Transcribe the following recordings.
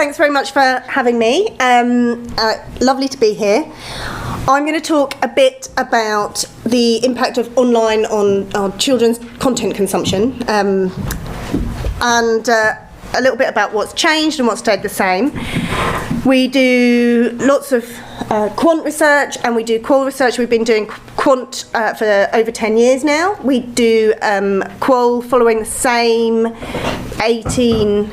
thanks very much for having me. Lovely to be here. I'm going to talk a bit about the impact of online on children's content consumption, and a little bit about what's changed and what's stayed the same. We do lots of quant research and we do qual research. We've been doing quant for over 10 years now. We do qual following the same 8 to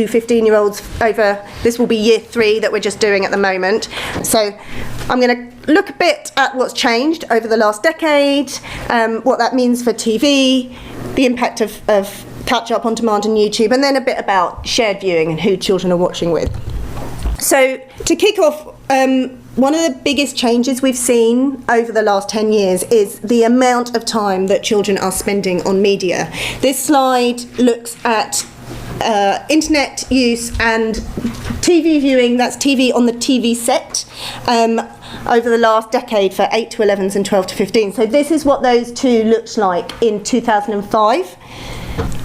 15-year-olds over, this will be year 3 that we're just doing at the moment. So I'm going to look a bit at what's changed over the last decade, what that means for TV, the impact of catch-up on demand on YouTube, and then a bit about shared viewing and who children are watching with. So to kick off, one of the biggest changes we've seen over the last 10 years is the amount of time that children are spending on media. This slide looks at internet use and TV viewing, that's TV on the TV set, over the last decade for 8 to 11s and 12 to 15. So this is what those two looked like in 2005.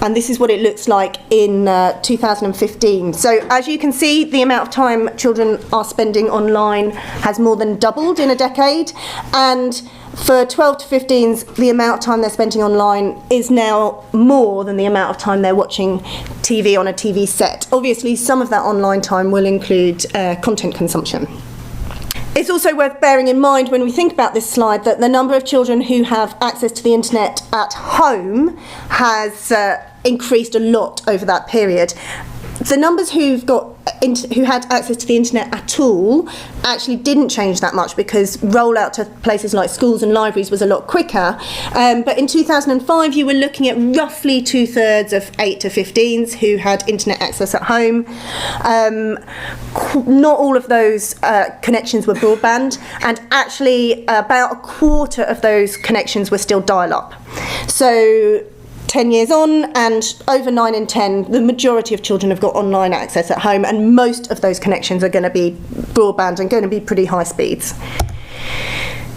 And this is what it looks like in 2015. So as you can see, the amount of time children are spending online has more than doubled in a decade. And for 12 to 15s, the amount of time they're spending online is now more than the amount of time they're watching TV on a TV set. Obviously, some of that online time will include content consumption. It's also worth bearing in mind when we think about this slide that the number of children who have access to the internet at home has increased a lot over that period. The numbers who had access to the internet at all actually didn't change that much because rollout to places like schools and libraries was a lot quicker. But in 2005, you were looking at roughly 2/3 of 8 to 15s who had internet access at home. Not all of those connections were broadband, and actually about a quarter of those connections were still dial-up. So 10 years on, and over 9 in 10, the majority of children have got online access at home, and most of those connections are going to be broadband and going to be pretty high speeds.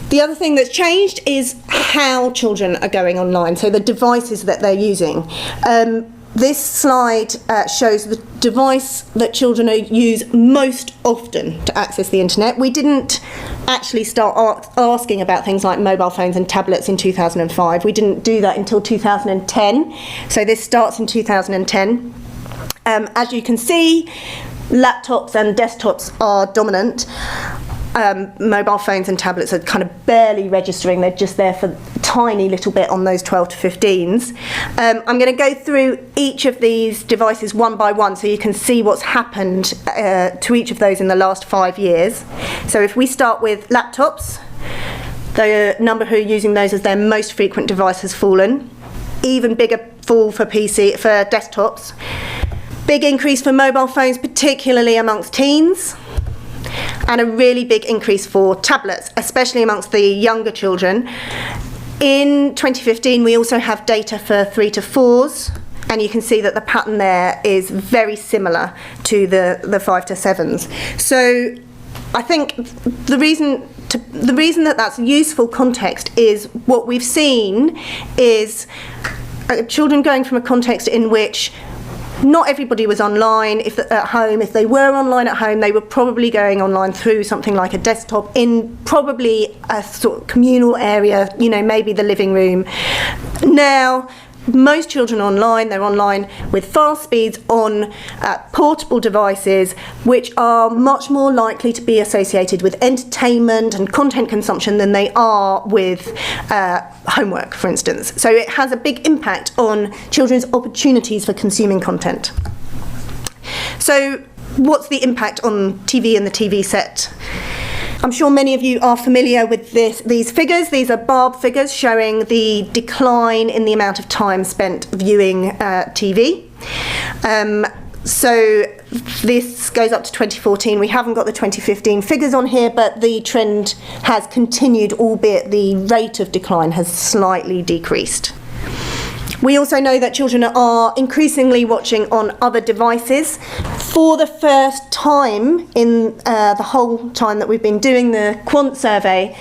The other thing that's changed is how children are going online, so the devices that they're using. This slide shows the device that children use most often to access the internet. We didn't actually start asking about things like mobile phones and tablets in 2005. We didn't do that until 2010. So this starts in 2010. As you can see, laptops and desktops are dominant. Mobile phones and tablets are kind of barely registering. They're just there for a tiny little bit on those 12 to 15s. I'm going to go through each of these devices one by one so you can see what's happened to each of those in the last 5 years. So if we start with laptops, the number who are using those as their most frequent device has fallen. Even bigger fall for desktops. Big increase for mobile phones, particularly amongst teens. And a really big increase for tablets, especially amongst the younger children. In 2015, we also have data for 3 to 4s, and you can see that the pattern there is very similar to the 5 to 7s. So I think the reason that that's useful context is what we've seen is children going from a context in which not everybody was online at home. If they were online at home, they were probably going online through something like a desktop in probably a sort of communal area, maybe the living room. Now, most children are online. They're online with fast speeds on portable devices, which are much more likely to be associated with entertainment and content consumption than they are with homework, for instance. So it has a big impact on children's opportunities for consuming content. So what's the impact on TV and the TV set? I'm sure many of you are familiar with these figures. These are Barb figures showing the decline in the amount of time spent viewing TV. So this goes up to 2014. We haven't got the 2015 figures on here, but the trend has continued, albeit the rate of decline has slightly decreased. We also know that children are increasingly watching on other devices. For the first time in the whole time that we've been doing the Quant survey,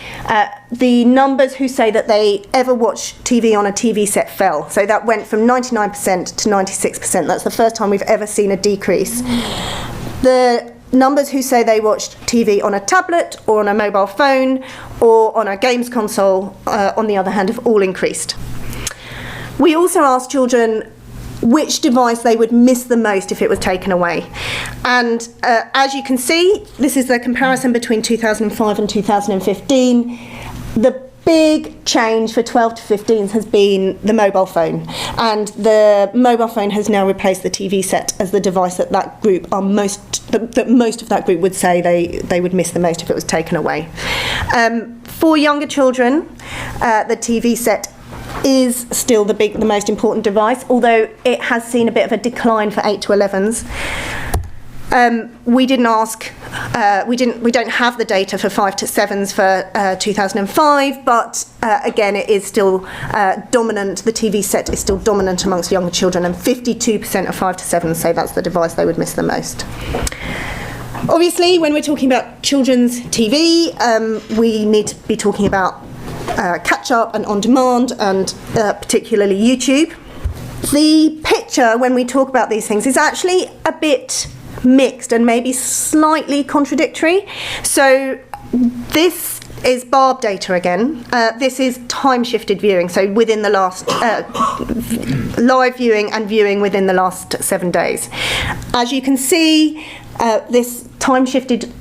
the numbers who say that they ever watch TV on a TV set fell. So that went from 99% to 96%. That's the first time we've ever seen a decrease. The numbers who say they watched TV on a tablet or on a mobile phone or on a games console, on the other hand, have all increased. We also asked children which device they would miss the most if it was taken away. And as you can see, this is the comparison between 2005 and 2015. The big change for 12 to 15s has been the mobile phone. And the mobile phone has now replaced the TV set as the device that group are most of that group would say they would miss the most if it was taken away. For younger children, the TV set is still the most important device, although it has seen a bit of a decline for 8 to 11s. We didn't ask, we don't have the data for 5 to 7s for 2005, but again, it is still dominant. The TV set is still dominant amongst younger children, and 52% of 5 to 7s say that's the device they would miss the most. Obviously, when we're talking about children's TV, we need to be talking about catch-up and on-demand, and particularly YouTube. The picture, when we talk about these things, is actually a bit mixed and maybe slightly contradictory. So this is Barb data again. This is time-shifted viewing, so within the last live viewing and viewing within the last 7 days. As you can see, this time-shifted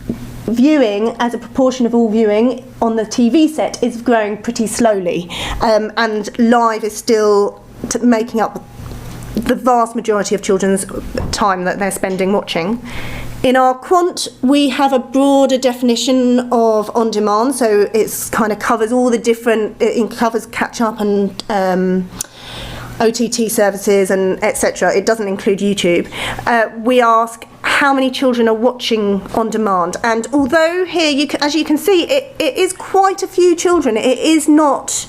viewing as a proportion of all viewing on the TV set is growing pretty slowly, and live is still making up the vast majority of children's time that they're spending watching. In our Quant, we have a broader definition of on-demand, so it's kind of covers all the different, it covers catch-up and OTT services and etc. It doesn't include YouTube. We ask how many children are watching on demand, and although here, as you can see, it is quite a few children. It is not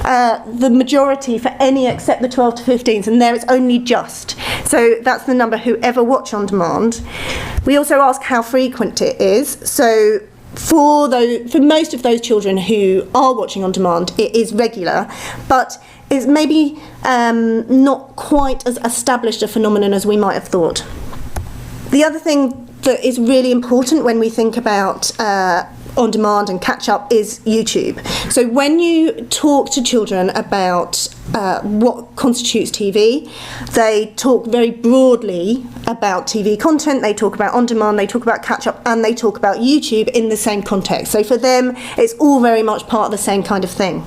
the majority for any except the 12 to 15s, and there it's only just. So that's the number who ever watch on demand. We also ask how frequent it is. So for most of those children who are watching on demand, it is regular, but it's maybe not quite as established a phenomenon as we might have thought. The other thing that is really important when we think about on-demand and catch-up is YouTube. So when you talk to children about what constitutes TV, they talk very broadly about TV content, they talk about on-demand, they talk about catch-up, and they talk about YouTube in the same context. So for them, it's all very much part of the same kind of thing.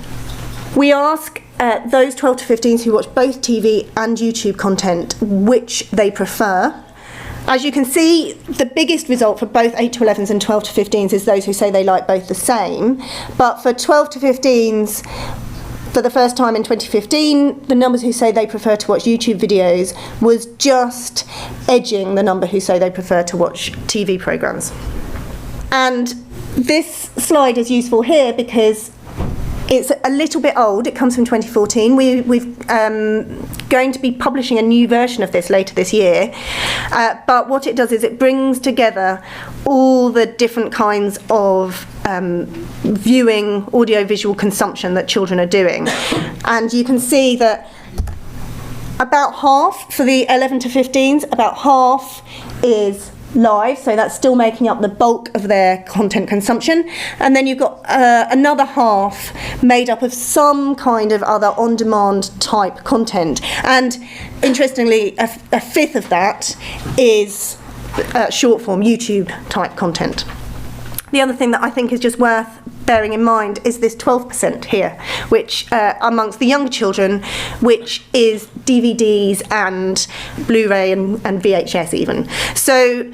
We ask those 12 to 15s who watch both TV and YouTube content which they prefer. As you can see, the biggest result for both 8 to 11s and 12 to 15s is those who say they like both the same. But for 12 to 15s, for the first time in 2015, the numbers who say they prefer to watch YouTube videos was just edging the number who say they prefer to watch TV programmes. And this slide is useful here because it's a little bit old. It comes from 2014. We've going to be publishing a new version of this later this year. But what it does is it brings together all the different kinds of viewing, audiovisual consumption that children are doing. And you can see that about half, for the 11 to 15s, about half is live, so that's still making up the bulk of their content consumption, and then you've got another half made up of some kind of other on-demand type content, and interestingly a fifth of that is short form YouTube type content. The other thing that I think is just worth bearing in mind is this 12% here, which amongst the younger children, which is DVDs and Blu-ray and VHS even. So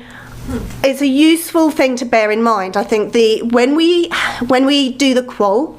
it's a useful thing to bear in mind. I think when we do the qual,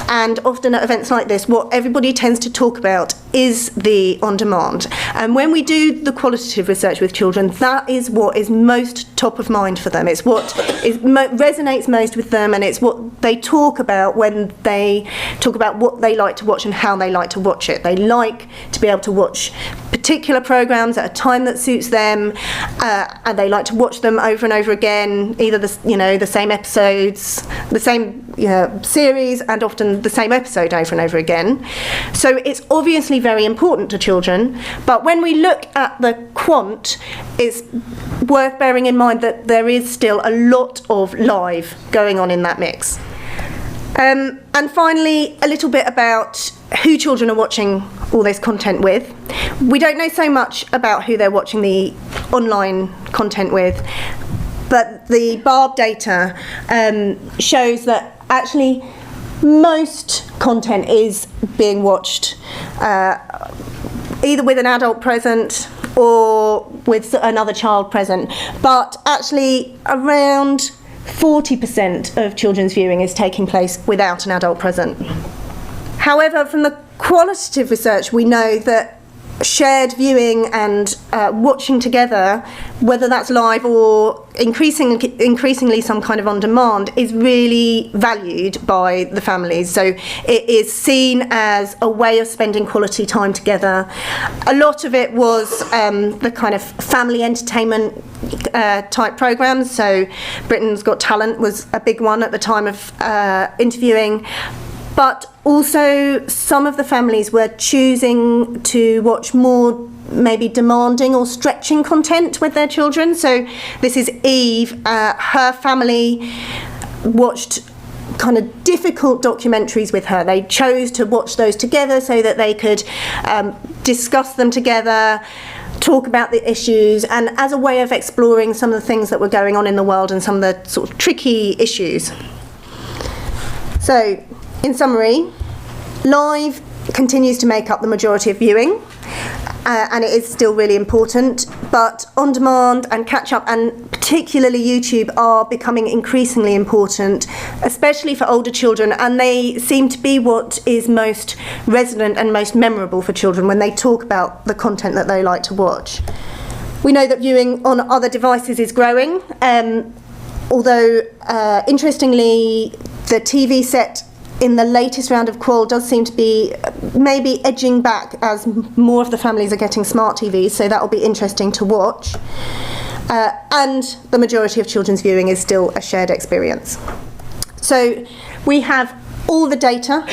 and often at events like this, what everybody tends to talk about is the on-demand. And when we do the qualitative research with children, that is what is most top of mind for them. It's what resonates most with them, and it's what they talk about when they talk about what they like to watch and how they like to watch it. They like to be able to watch particular programmes at a time that suits them, and they like to watch them over and over again, either the same episodes, the same series, and often the same episode over and over again. So it's obviously very important to children, but when we look at the quant, it's worth bearing in mind that there is still a lot of live going on in that mix. And finally, a little bit about who children are watching all this content with. We don't know so much about who they're watching the online content with, but the Barb data shows that actually most content is being watched either with an adult present or with another child present, but actually around 40% of children's viewing is taking place without an adult present. However, from the qualitative research, we know that shared viewing and watching together, whether that's live or increasingly some kind of on demand, is really valued by the families. So it is seen as a way of spending quality time together. A lot of it was the kind of family entertainment type programs. So Britain's Got Talent was a big one at the time of interviewing. But also some of the families were choosing to watch more maybe demanding or stretching content with their children. So this is Eve. Her family watched kind of difficult documentaries with her. They chose to watch those together so that they could discuss them together, talk about the issues, and as a way of exploring some of the things that were going on in the world and some of the sort of tricky issues. So, in summary, live continues to make up the majority of viewing, and it is still really important, but on demand and catch up, and particularly YouTube, are becoming increasingly important, especially for older children, and they seem to be what is most resonant and most memorable for children when they talk about the content that they like to watch. We know that viewing on other devices is growing, although interestingly the TV set in the latest round of Qual does seem to be maybe edging back as more of the families are getting smart TVs, so that will be interesting to watch. And the majority of children's viewing is still a shared experience. So we have all the data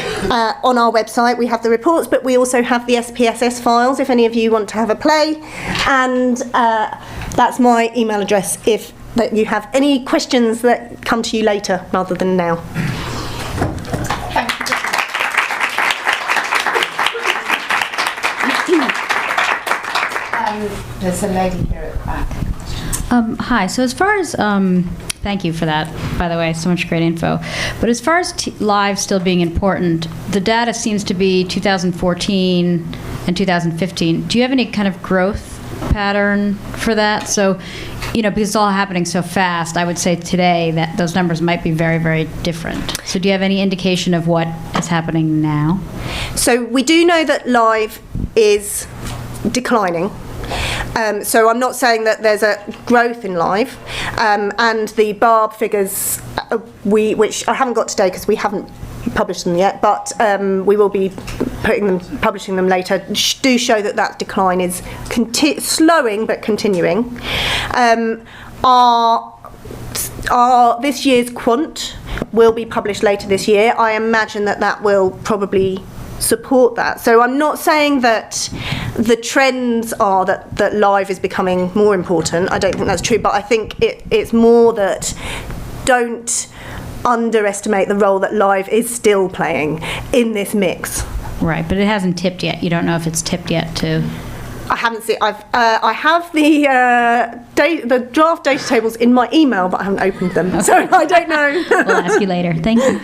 on our website. We have the reports, but we also have the SPSS files if any of you want to have a play. And that's my email address if that you have any questions that come to you later rather than now. There's a lady here at the back. Hi. So as far as, thank you for that, by the way, so much great info. But as far as live still being important, the data seems to be 2014 and 2015. Do you have any kind of growth pattern for that? So, because it's all happening so fast, I would say today that those numbers might be very, very different. So do you have any indication of what is happening now? So we do know that live is declining. So I'm not saying that there's a growth in live, and the Barb figures, which I haven't got today because we haven't published them yet, but we will be publishing them later, do show that decline is slowing but continuing. Our this year's quant will be published later this year. I imagine that will probably support that. So I'm not saying that the trends are that live is becoming more important. I don't think that's true, but I think it's more that don't underestimate the role that live is still playing in this mix. Right, but it hasn't tipped yet. You don't know if it's tipped yet to... I haven't seen. I have the draft data tables in my email, but I haven't opened them, okay. So I don't know. We'll ask you later. Thank you.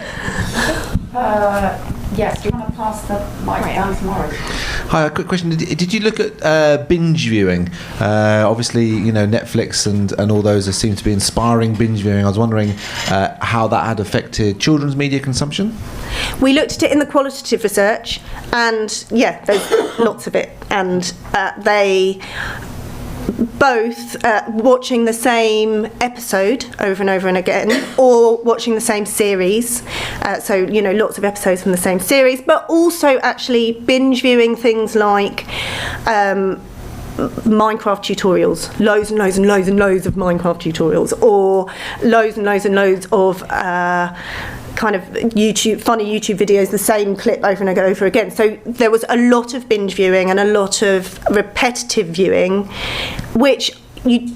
Yes, do you want to pass the mic down to Morris? Hi, a quick question. Did you look at binge viewing? Obviously, Netflix and all those seem to be inspiring binge viewing. I was wondering how that had affected children's media consumption? We looked at it in the qualitative research, and yeah, there's lots of it. And they both watching the same episode over and over and again, or watching the same series, so lots of episodes from the same series, but also actually binge viewing things like Minecraft tutorials, loads and loads and loads and loads of Minecraft tutorials, or loads and loads and loads of kind of funny YouTube videos, the same clip over and over again. So there was a lot of binge viewing and a lot of repetitive viewing, which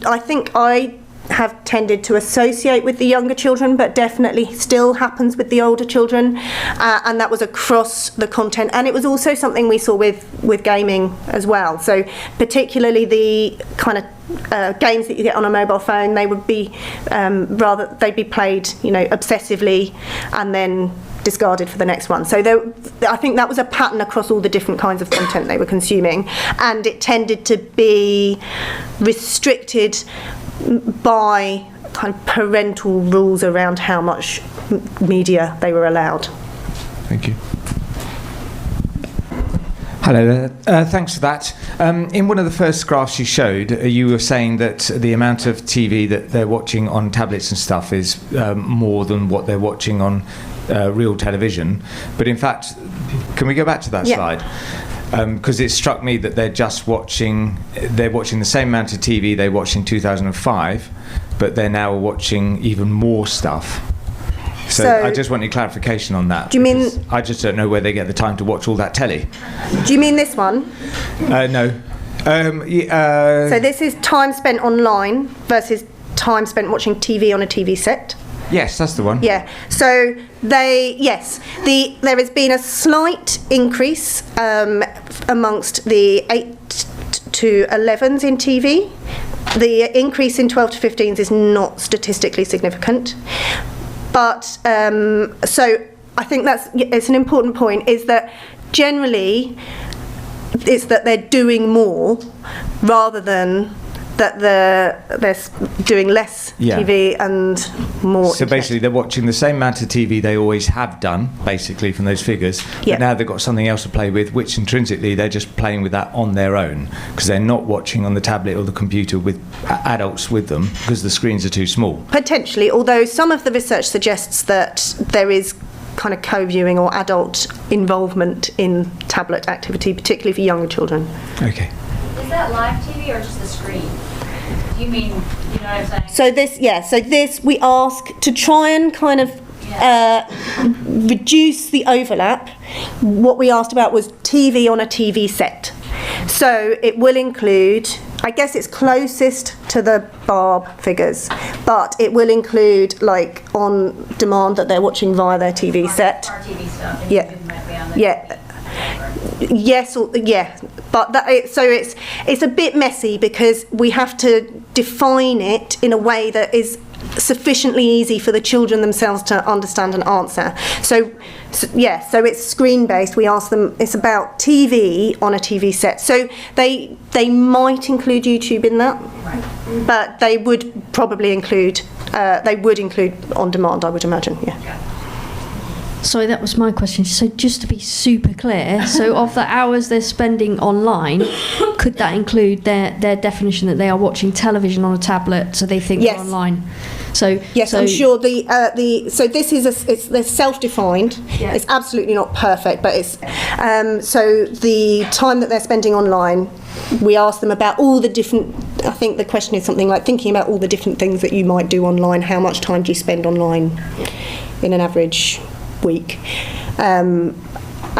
I think I have tended to associate with the younger children, but definitely still happens with the older children, and that was across the content. And it was also something we saw with gaming as well. So particularly the kind of games that you get on a mobile phone, they would be they'd be played, obsessively, and then discarded for the next one. So I think that was a pattern across all the different kinds of content they were consuming, and it tended to be restricted by kind of parental rules around how much media they were allowed. Thank you. Hello there. Thanks for that. In one of the first graphs you showed, you were saying that the amount of TV that they're watching on tablets and stuff is more than what they're watching on real television. But in fact, can we go back to that slide? Because it struck me that they're watching the same amount of TV they watched in 2005, but they're now watching even more stuff. So I just want your clarification on that. Do you mean? I just don't know where they get the time to watch all that telly. Do you mean this one? No. So this is time spent online versus time spent watching TV on a TV set. Yes, that's the one. Yeah. So there has been a slight increase amongst the 8 to 11s in TV. The increase in 12 to 15s is not statistically significant. But so I think it's an important point, is that generally it's that they're doing more rather than that they're doing less TV and more. So basically they're watching the same amount of TV they always have done, basically, from those figures. But now they've got something else to play with, which intrinsically they're just playing with that on their own, because they're not watching on the tablet or the computer with adults with them, because the screens are too small. Potentially, although some of the research suggests that there is kind of co-viewing or adult involvement in tablet activity, particularly for younger children. Okay. Is that live TV or just the screen? Do you mean, you know what I'm saying? So this we ask to try and kind of reduce the overlap. What we asked about was TV on a TV set. So it will include, I guess it's closest to the Barb figures, but it will include like on demand that they're watching via their TV set. Our TV stuff. But it's a bit messy because we have to define it in a way that is sufficiently easy for the children themselves to understand and answer. So it's screen based. We ask them, it's about TV on a TV set. So they might include YouTube in that, but they would probably include on demand, I would imagine. Sorry, that was my question. So just to be super clear, so of the hours they're spending online, could that include their definition that they are watching television on a tablet, so they think they're online? So yes, I'm sure so this is they're self-defined. Yeah. It's absolutely not perfect, but it's so the time that they're spending online, we ask them about all the different. I think the question is something like thinking about all the different things that you might do online. How much time do you spend online in an average week? And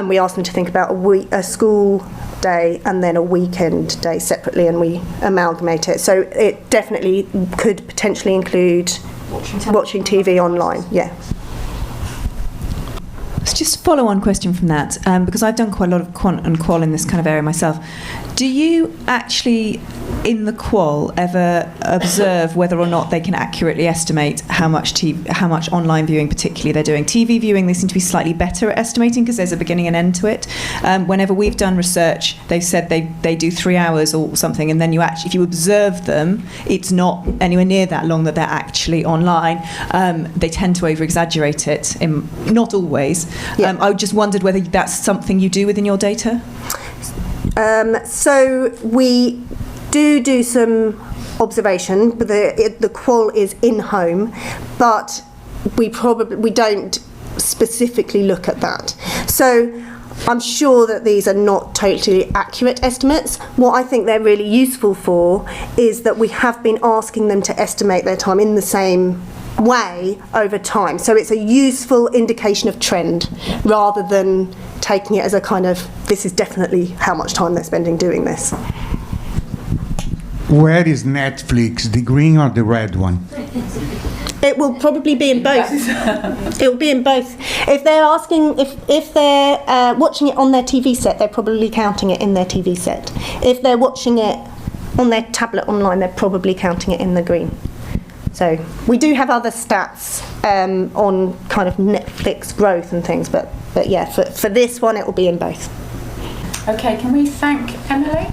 we ask them to think about a school day and then a weekend day separately, and we amalgamate it. So it definitely could potentially include watching TV online. It's just a follow-on question from that, because I've done quite a lot of quant and qual in this kind of area myself. Do you actually, in the qual, ever observe whether or not they can accurately estimate how much online viewing particularly they're doing? TV viewing, they seem to be slightly better at estimating because there's a beginning and end to it. Whenever we've done research, they've said they do 3 hours or something, and then if you observe them, it's not anywhere near that long that they're actually online. They tend to over-exaggerate it, not always. I just wondered whether that's something you do within your data? So we do some observation, but the qual is in home, but we don't specifically look at that. So I'm sure that these are not totally accurate estimates. What I think they're really useful for is that we have been asking them to estimate their time in the same way over time. So it's a useful indication of trend rather than taking it as a kind of, this is definitely how much time they're spending doing this. Where is Netflix, the green or the red one? It will probably be in both. It will be in both. If they're asking, if they're watching it on their TV set, they're probably counting it in their TV set. If they're watching it on their tablet online, they're probably counting it in the green. So we do have other stats on kind of Netflix growth and things, but yeah, for this one, it will be in both. Okay, can we thank Emily?